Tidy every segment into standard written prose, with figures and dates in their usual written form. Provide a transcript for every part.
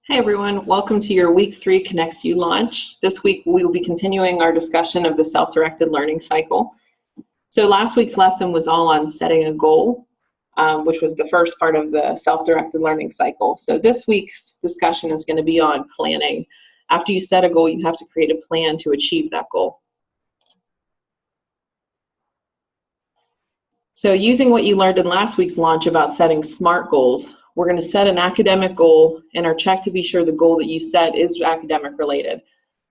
Hey everyone, welcome to your Week 3 Connects You launch. This week we will be continuing our discussion of the self-directed learning cycle. So last week's lesson was all on setting a goal, which was the first part of the self-directed learning cycle. So this week's discussion is going to be on planning. After you set a goal, you have to create a plan to achieve that goal. So using what you learned in last week's launch about setting SMART goals, we're going to set an academic goal and our check to be sure the goal that you set is academic related.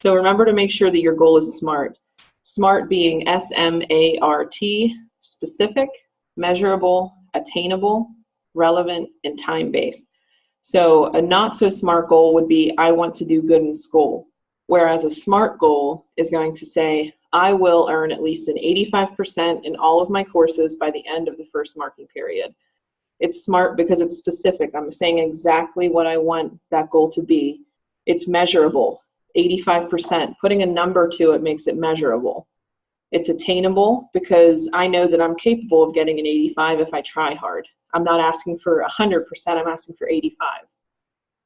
So remember to make sure that your goal is SMART. SMART being S-M-A-R-T, specific, measurable, attainable, relevant, and time-based. So a not so SMART goal would be, I want to do good in school. Whereas a SMART goal is going to say, I will earn at least an 85% in all of my courses by the end of the first marking period. It's SMART because it's specific. I'm saying exactly what I want that goal to be. It's measurable, 85%. Putting a number to it makes it measurable. It's attainable because I know that I'm capable of getting an 85 if I try hard. I'm not asking for 100%, I'm asking for 85.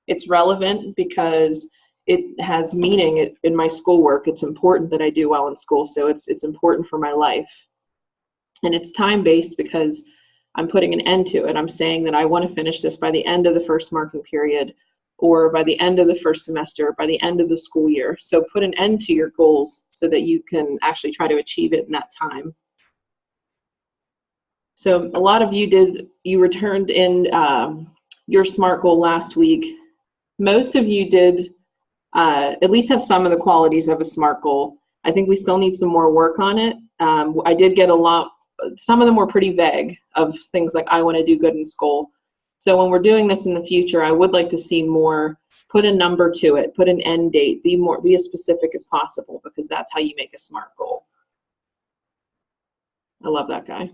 It's relevant because it has meaning in my schoolwork. It's important that I do well in school, so it's important for my life. And it's time-based because I'm putting an end to it. I'm saying that I want to finish this by the end of the first marking period, or by the end of the first semester, by the end of the school year. So put an end to your goals so that you can actually try to achieve it in that time. So a lot of you returned in your SMART goal last week. Most of you did at least have some of the qualities of a SMART goal. I think we still need some more work on it. I did get a lot. Some of them were pretty vague of things like, I want to do good in school. So when we're doing this in the future, I would like to see more, put a number to it, put an end date, be as specific as possible, because that's how you make a SMART goal. I love that guy.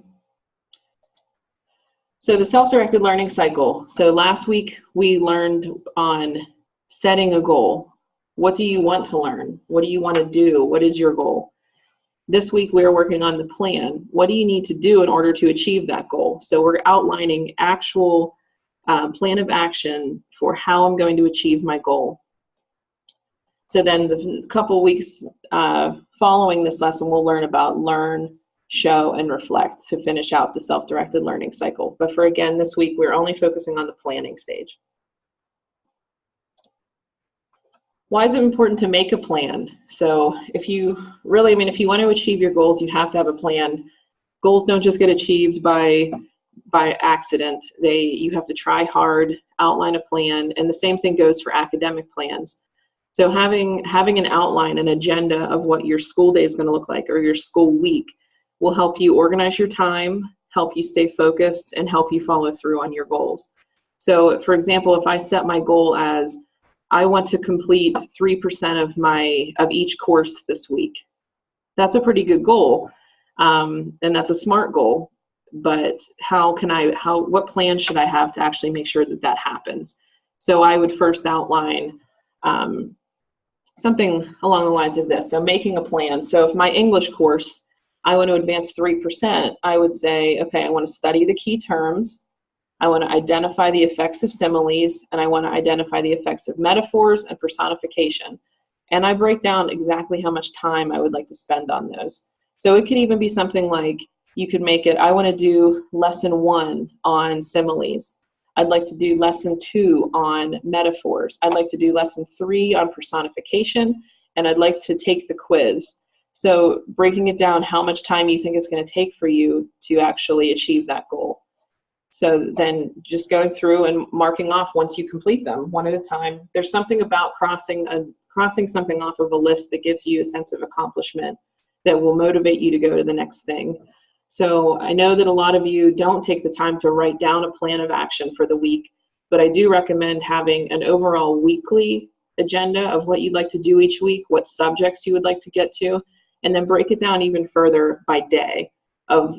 So the self-directed learning cycle. So last week we learned on setting a goal. What do you want to learn? What do you want to do? What is your goal? This week we're working on the plan. What do you need to do in order to achieve that goal? So we're outlining actual plan of action for how I'm going to achieve my goal. So then the couple weeks following this lesson, we'll learn about learn, show, and reflect to finish out the self-directed learning cycle. But for again, this week, we're only focusing on the planning stage. Why is it important to make a plan? So if you if you want to achieve your goals, you have to have a plan. Goals don't just get achieved by accident. You have to try hard, outline a plan, and the same thing goes for academic plans. So having an outline, an agenda of what your school day is going to look like, or your school week, will help you organize your time, help you stay focused, and help you follow through on your goals. So for example, if I set my goal as I want to complete 3% of each course this week. That's a pretty good goal, and that's a SMART goal. But what plan should I have to actually make sure that that happens? So I would first outline something along the lines of this. So making a plan. So if my English course, I want to advance 3%, I would say, okay, I want to study the key terms. I want to identify the effects of similes, and I want to identify the effects of metaphors and personification. And I break down exactly how much time I would like to spend on those. So it could even be something like, you could make it, I want to do lesson 1 on similes. I'd like to do lesson 2 on metaphors. I'd like to do lesson 3 on personification, and I'd like to take the quiz. So breaking it down, how much time you think it's going to take for you to actually achieve that goal. So then just going through and marking off once you complete them one at a time. There's something about crossing something off of a list that gives you a sense of accomplishment that will motivate you to go to the next thing. So I know that a lot of you don't take the time to write down a plan of action for the week, but I do recommend having an overall weekly agenda of what you'd like to do each week, what subjects you would like to get to, and then break it down even further by day. Of,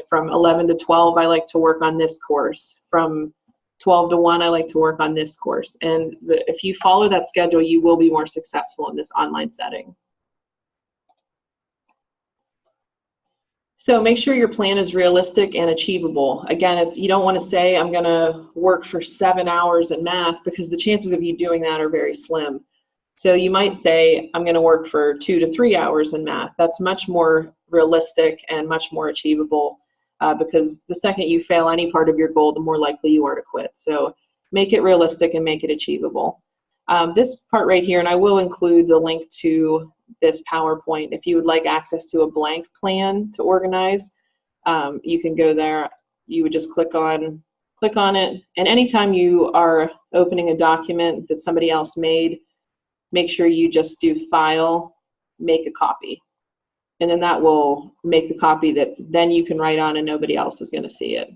from 11 to 12, I like to work on this course. From 12 to 1, I like to work on this course. And if you follow that schedule, you will be more successful in this online setting. So make sure your plan is realistic and achievable. Again, you don't want to say, I'm going to work for 7 hours in math, because the chances of you doing that are very slim. So you might say, I'm going to work for 2 to 3 hours in math. That's much more realistic and much more achievable, because the second you fail any part of your goal, the more likely you are to quit. So make it realistic and make it achievable. This part right here, and I will include the link to this PowerPoint. If you would like access to a blank plan to organize, you can go there. You would just click on it, and anytime you are opening a document that somebody else made, make sure you just do File, Make a Copy, and then that will make the copy that then you can write on and nobody else is going to see it.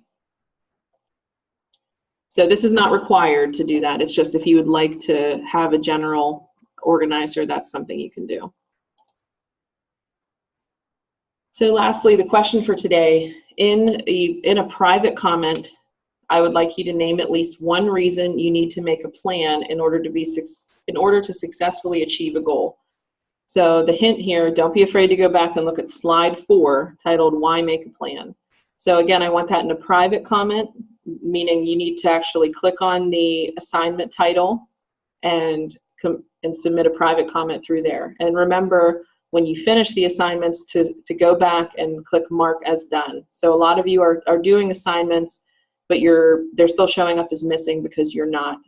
So this is not required to do that. It's just if you would like to have a general organizer, that's something you can do. So lastly, the question for today, in a private comment, I would like you to name at least one reason you need to make a plan in order to successfully achieve a goal. So the hint here, don't be afraid to go back and look at slide 4 titled Why Make a Plan. So again, I want that in a private comment, meaning you need to actually click on the assignment title and submit a private comment through there. And remember, when you finish the assignments, to go back and click Mark as Done. So a lot of you are doing assignments, but they're still showing up as missing because you're not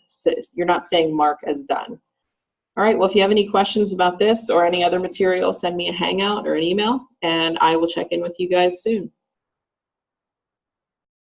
saying Mark as Done. All right, well, if you have any questions about this or any other material, send me a Hangout or an email, and I will check in with you guys soon.